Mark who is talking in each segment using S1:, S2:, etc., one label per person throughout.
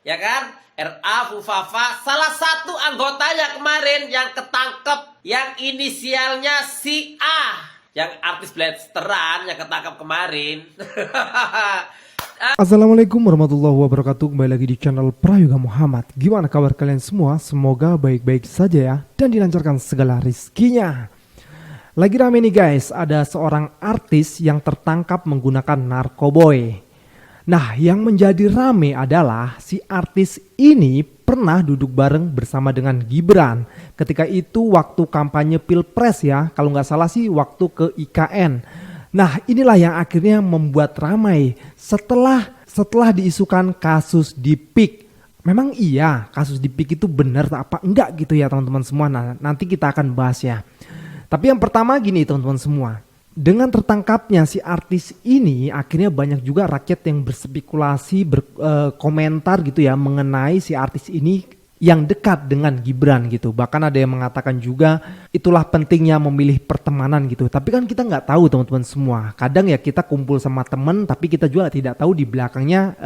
S1: ya kan? RA Fufafa, salah satu anggotanya kemarin yang ketangkep, yang inisialnya si A, yang artis blasteran yang ketangkep kemarin.
S2: Assalamualaikum warahmatullahi wabarakatuh. Kembali lagi di channel Prayoga Muhammad. Gimana kabar kalian semua? Semoga baik-baik saja ya, dan dilancarkan segala rizkinya. Lagi rame nih guys, ada seorang artis yang tertangkap menggunakan narkoboy. Nah, yang menjadi rame adalah si artis ini pernah duduk bareng bersama dengan Gibran. Ketika itu waktu kampanye Pilpres ya, kalau nggak salah sih waktu ke IKN. Nah, inilah yang akhirnya membuat ramai setelah diisukan kasus Dipik. Memang iya kasus Dipik itu benar apa enggak gitu ya teman-teman semua. Nah, nanti kita akan bahas ya. Tapi yang pertama gini teman-teman semua. Dengan tertangkapnya si artis ini, akhirnya banyak juga rakyat yang berspekulasi, berkomentar gitu ya mengenai si artis ini yang dekat dengan Gibran gitu. Bahkan ada yang mengatakan juga itulah pentingnya memilih pertemanan gitu. Tapi kan kita nggak tahu teman-teman semua. Kadang ya kita kumpul sama temen tapi kita juga tidak tahu di belakangnya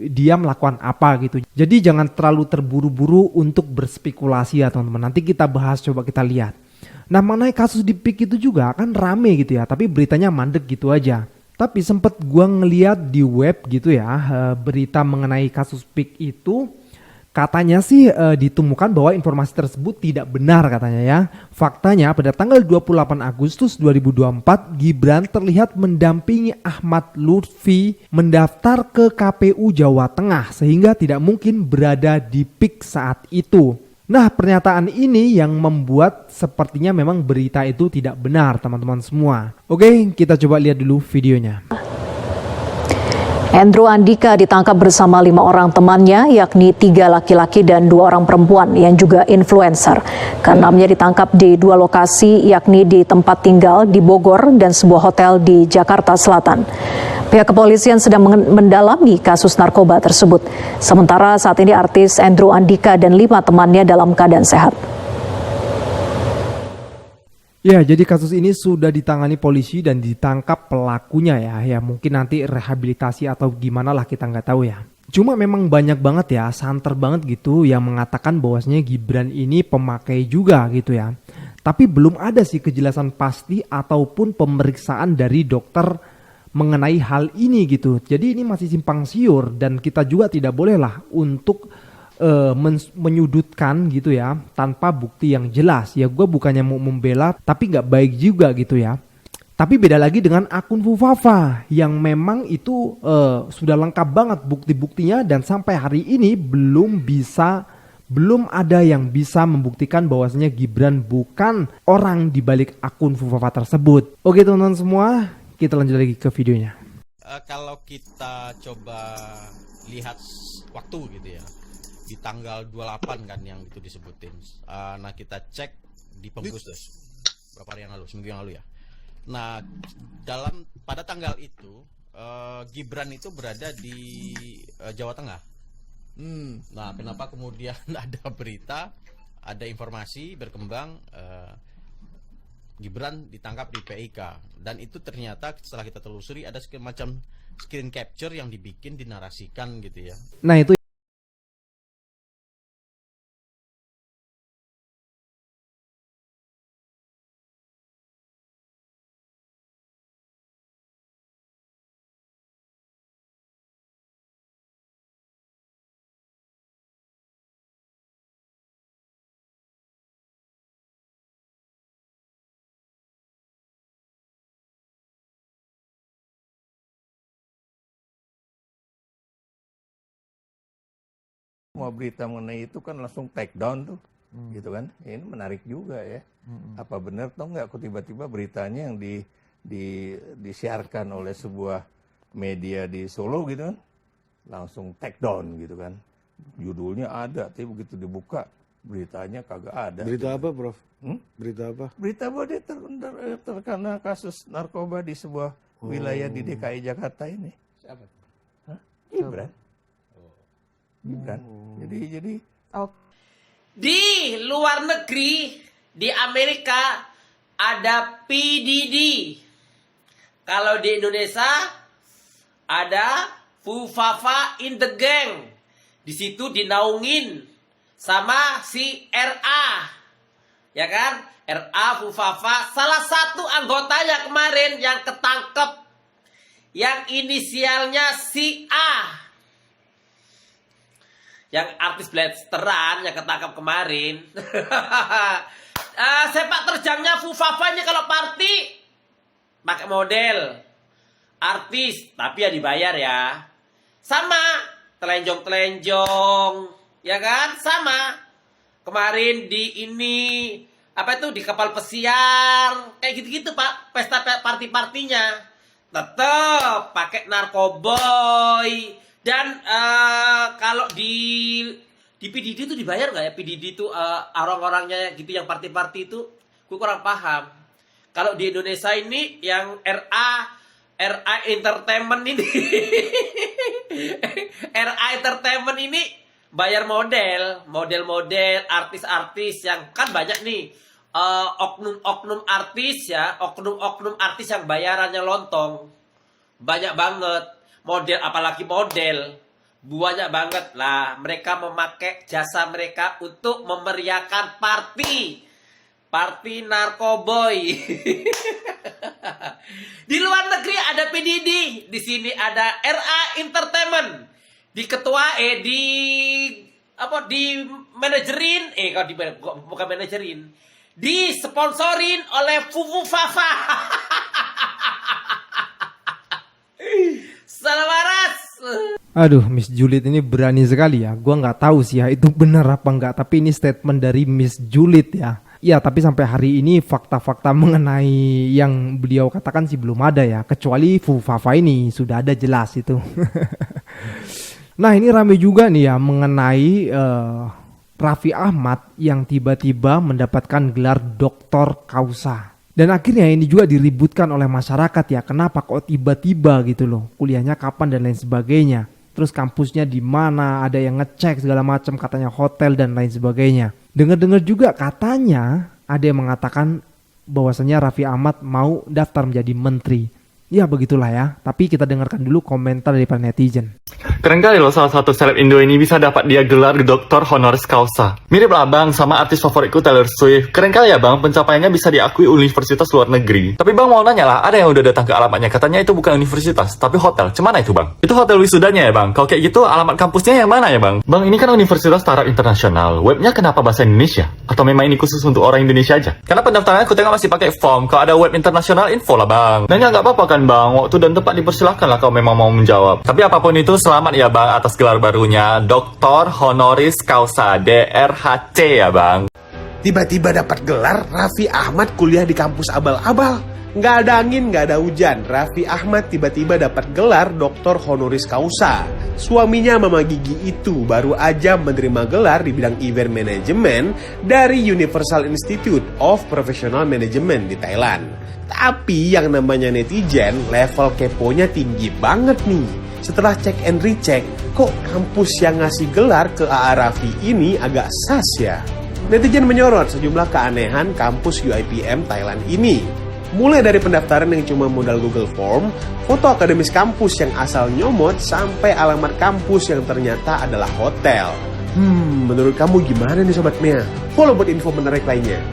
S2: dia melakukan apa gitu. Jadi jangan terlalu terburu-buru untuk berspekulasi ya teman-teman. Nanti kita bahas, coba kita lihat. Nah, mengenai kasus Dipik itu juga kan rame gitu ya, tapi beritanya mandek gitu aja. Tapi sempet gua ngeliat di web gitu ya, berita mengenai kasus Pik itu katanya sih ditemukan bahwa informasi tersebut tidak benar katanya ya. Faktanya pada tanggal 28 Agustus 2024 Gibran terlihat mendampingi Ahmad Lutfi mendaftar ke KPU Jawa Tengah sehingga tidak mungkin berada di Pik saat itu. Nah, pernyataan ini yang membuat sepertinya memang berita itu tidak benar teman-teman semua. Oke, kita coba lihat dulu videonya.
S3: Andrew Andika ditangkap bersama 5 orang temannya, yakni 3 laki-laki dan 2 orang perempuan yang juga influencer. Keenamnya ditangkap di 2 lokasi, yakni di tempat tinggal di Bogor dan sebuah hotel di Jakarta Selatan. Pihak kepolisian sedang mendalami kasus narkoba tersebut. Sementara saat ini artis Andrew Andika dan 5 temannya dalam keadaan sehat.
S2: Ya, jadi kasus ini sudah ditangani polisi dan ditangkap pelakunya ya. Ya mungkin nanti rehabilitasi atau gimana lah, kita nggak tahu ya. Cuma memang banyak banget ya, santer banget gitu yang mengatakan bahwasanya Gibran ini pemakai juga gitu ya. Tapi belum ada sih kejelasan pasti ataupun pemeriksaan dari dokter mengenai hal ini gitu. Jadi ini masih simpang siur dan kita juga tidak bolehlah untuk menyudutkan gitu ya tanpa bukti yang jelas. Ya gue bukannya mau membela tapi nggak baik juga gitu ya. Tapi beda lagi dengan akun Fufafa yang memang itu sudah lengkap banget bukti-buktinya dan sampai hari ini belum ada yang bisa membuktikan bahwasanya Gibran bukan orang di balik akun Fufafa tersebut. Oke teman-teman semua, kita lanjut lagi ke videonya.
S4: Kalau kita coba lihat waktu gitu ya, di tanggal 28 kan yang itu disebutin. Nah kita cek di Pembusdes berapa hari yang lalu, seminggu yang lalu ya. Nah pada tanggal itu Gibran itu berada di Jawa Tengah. Nah kenapa kemudian ada berita, ada informasi berkembang Gibran ditangkap di PIK, dan itu ternyata setelah kita telusuri ada semacam screen capture yang dibikin, dinarasikan gitu ya.
S2: Nah itu
S5: Semua berita mengenai itu kan langsung take down tuh, gitu kan. Ini menarik juga ya. Apa benar atau enggak kok tiba-tiba beritanya yang disiarkan oleh sebuah media di Solo gitu kan, langsung take down gitu kan. Judulnya ada, tapi begitu dibuka beritanya kagak ada.
S6: Berita
S5: gitu.
S6: apa, Prof? Berita apa?
S5: Berita bahwa dia terkena kasus narkoba di sebuah wilayah di DKI Jakarta ini.
S4: Siapa?
S5: Gibran. Gibran. Jadi
S1: Di luar negeri, di Amerika ada PDD. Kalau di Indonesia ada Fufafa in the Gang. Di situ dinaungin sama si RA. Ya kan? RA Fufafa, salah satu anggotanya kemarin yang ketangkep, yang inisialnya si A, yang artis blasteran yang ketangkap kemarin. Sepak terjangnya Fufafa ini kalau party pakai model artis, tapi ya dibayar ya. Sama telenjong-telenjong, ya kan? Sama. Kemarin di ini apa itu, di kapal pesiar, kayak gitu-gitu Pak, pesta party-partinya. Tetep pakai narkoboy. Dan kalau di PDD itu dibayar nggak ya? PDD itu orang-orangnya gitu yang party-party itu, gue kurang paham. Kalau di Indonesia ini yang RA Entertainment ini, RA Entertainment ini bayar model artis-artis yang kan banyak nih, oknum-oknum artis ya, oknum-oknum artis yang bayarannya lontong, banyak banget. Model, apalagi model, banyak banget lah. Mereka memakai jasa mereka untuk memeriahkan party narkoboy. Di luar negeri ada PDD, di sini ada RA Entertainment. Di manajerin, bukan manajerin, disponsorin oleh Fufafa. Salam waras.
S2: Aduh, Miss Julid ini berani sekali ya. Gua nggak tahu sih ya itu benar apa nggak, tapi ini statement dari Miss Julid ya. Ya, tapi sampai hari ini fakta-fakta mengenai yang beliau katakan sih belum ada ya. Kecuali Fufafa ini sudah ada jelas itu. Nah, ini rame juga nih ya mengenai Raffi Ahmad yang tiba-tiba mendapatkan gelar Doktor Kausa. Dan akhirnya ini juga diributkan oleh masyarakat ya. Kenapa kok tiba-tiba gitu loh? Kuliahnya kapan dan lain sebagainya. Terus kampusnya di mana? Ada yang ngecek segala macam, katanya hotel dan lain sebagainya. Dengar-dengar juga katanya ada yang mengatakan bahwasanya Raffi Ahmad mau daftar menjadi menteri. Ya begitulah ya. Tapi kita dengarkan dulu komentar dari para netizen.
S7: Keren kali loh salah satu seleb Indo ini bisa dapat dia gelar doktor honoris causa. Mirip lah bang sama artis favoritku Taylor Swift. Keren kali ya bang, pencapaiannya bisa diakui universitas luar negeri. Tapi bang mau nanya lah, ada yang udah datang ke alamatnya, katanya itu bukan universitas, tapi hotel. Cemana itu bang? Itu hotel wisudanya ya bang? Kalau kayak gitu alamat kampusnya yang mana ya bang? Bang ini kan universitas taraf internasional, webnya kenapa bahasa Indonesia? Atau memang ini khusus untuk orang Indonesia aja? Karena pendaftarannya aku tengok masih pakai form, kalau ada web internasional info lah bang. Nanya nggak apa-apa kan bang, waktu dan tempat dipersilahkan lah kalau memang mau menjawab. Tapi apapun itu selamat ya bang atas gelar barunya Doktor Honoris Causa DRHC ya bang.
S8: Tiba-tiba dapat gelar, Raffi Ahmad kuliah di kampus abal-abal. Nggak ada angin, nggak ada hujan. Raffi Ahmad tiba-tiba dapat gelar Doktor Honoris Causa. Suaminya Mama Gigi itu baru aja menerima gelar di bidang event management dari Universal Institute of Professional Management di Thailand. Tapi yang namanya netizen, level keponya tinggi banget nih. Setelah cek and recheck, kok kampus yang ngasih gelar ke AA Raffi ini agak sas ya? Netizen menyorot sejumlah keanehan kampus UIPM Thailand ini. Mulai dari pendaftaran yang cuma modal Google Form, foto akademis kampus yang asal nyomot, sampai alamat kampus yang ternyata adalah hotel. Menurut kamu gimana nih Sobat Mea? Follow buat info menarik lainnya.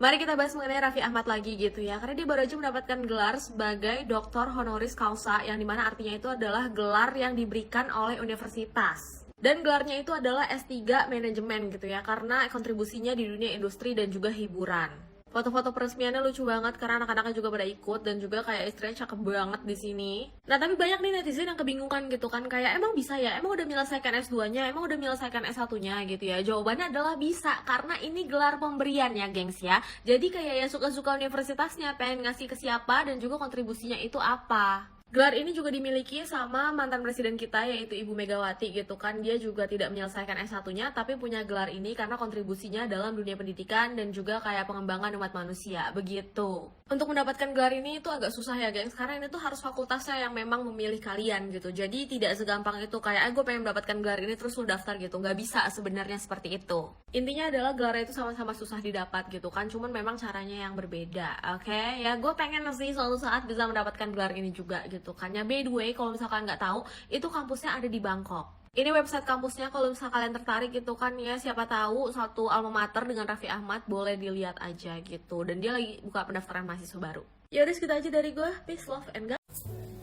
S9: Mari kita bahas mengenai Raffi Ahmad lagi gitu ya. Karena dia baru aja mendapatkan gelar sebagai Doktor Honoris Causa, yang dimana artinya itu adalah gelar yang diberikan oleh universitas. Dan gelarnya itu adalah S3 Manajemen gitu ya, karena kontribusinya di dunia industri dan juga hiburan. Foto-foto peresmiannya lucu banget karena anak-anaknya juga pada ikut, dan juga kayak istrinya cakep banget di sini. Nah, tapi banyak nih netizen yang kebingungan gitu kan, kayak emang bisa ya? Emang udah menyelesaikan S2-nya? Emang udah menyelesaikan S1-nya gitu ya? Jawabannya adalah bisa, karena ini gelar pemberian ya, gengs ya. Jadi kayak ya suka-suka universitasnya pengen ngasih ke siapa dan juga kontribusinya itu apa. Gelar ini juga dimiliki sama mantan presiden kita yaitu Ibu Megawati gitu kan. Dia juga tidak menyelesaikan S1-nya tapi punya gelar ini karena kontribusinya dalam dunia pendidikan dan juga kayak pengembangan umat manusia, begitu. Untuk mendapatkan gelar ini itu agak susah ya gengs, karena ini tuh harus fakultasnya yang memang memilih kalian gitu. Jadi tidak segampang itu kayak gue pengen mendapatkan gelar ini terus lu daftar gitu. Nggak bisa sebenarnya seperti itu. Intinya adalah gelar itu sama-sama susah didapat gitu kan, cuman memang caranya yang berbeda. Oke, ya gue pengen sih suatu saat bisa mendapatkan gelar ini juga gitu kan. Ya by the way, kalau misalkan nggak tahu, itu kampusnya ada di Bangkok. Ini website kampusnya, kalau misalnya kalian tertarik gitu kan ya, siapa tahu satu alma mater dengan Raffi Ahmad, boleh dilihat aja gitu. Dan dia lagi buka pendaftaran mahasiswa baru. Ya udah segitu aja dari gue. Peace, love, and God.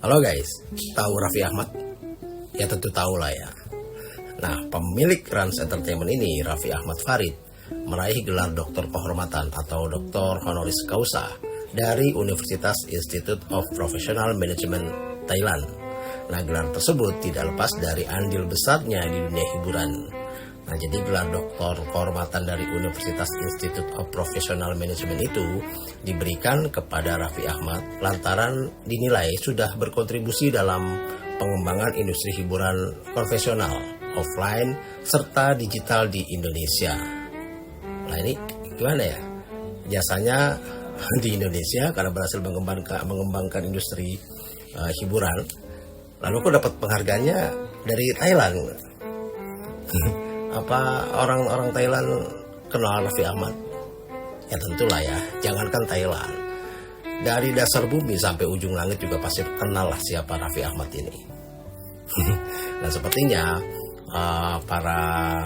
S10: Halo guys, tahu Raffi Ahmad? Ya tentu tahu lah ya. Nah, pemilik Rans Entertainment ini, Raffi Ahmad Farid, meraih gelar doktor kehormatan atau doktor honoris causa dari Universitas Institute of Professional Management Thailand. Nah, gelar tersebut tidak lepas dari andil besarnya di dunia hiburan. Nah, jadi gelar doktor kehormatan dari Universitas Institute of Professional Management itu diberikan kepada Raffi Ahmad lantaran dinilai sudah berkontribusi dalam pengembangan industri hiburan konvensional, offline, serta digital di Indonesia. Nah, ini gimana ya? Jasanya di Indonesia karena berhasil mengembangkan industri hiburan. Lalu aku dapat penghargaannya dari Thailand. Apa orang-orang Thailand kenal Raffi Ahmad? Ya tentulah ya, jangankan Thailand. Dari dasar bumi sampai ujung langit juga pasti kenal lah siapa Raffi Ahmad ini. Dan sepertinya para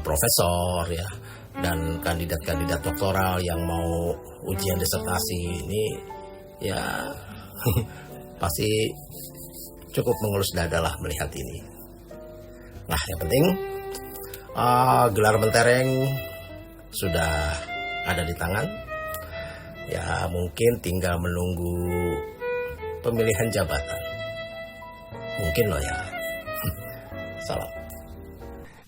S10: profesor ya dan kandidat-kandidat doktoral yang mau ujian disertasi ini ya pasti cukup mengelus dada lah melihat ini. Nah, yang penting gelar mentereng sudah ada di tangan. Ya mungkin tinggal menunggu pemilihan jabatan. Mungkin loh ya. Salam.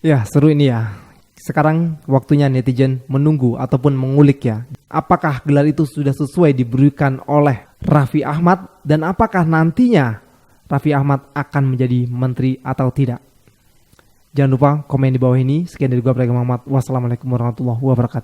S2: Ya, seru ini ya. Sekarang waktunya netizen menunggu ataupun mengulik ya. Apakah gelar itu sudah sesuai diberikan oleh Raffi Ahmad dan apakah nantinya Raffi Ahmad akan menjadi menteri atau tidak? Jangan lupa komen di bawah ini. Sekian dari gua, Prayoga Muhammad. Wassalamualaikum warahmatullahi wabarakatuh.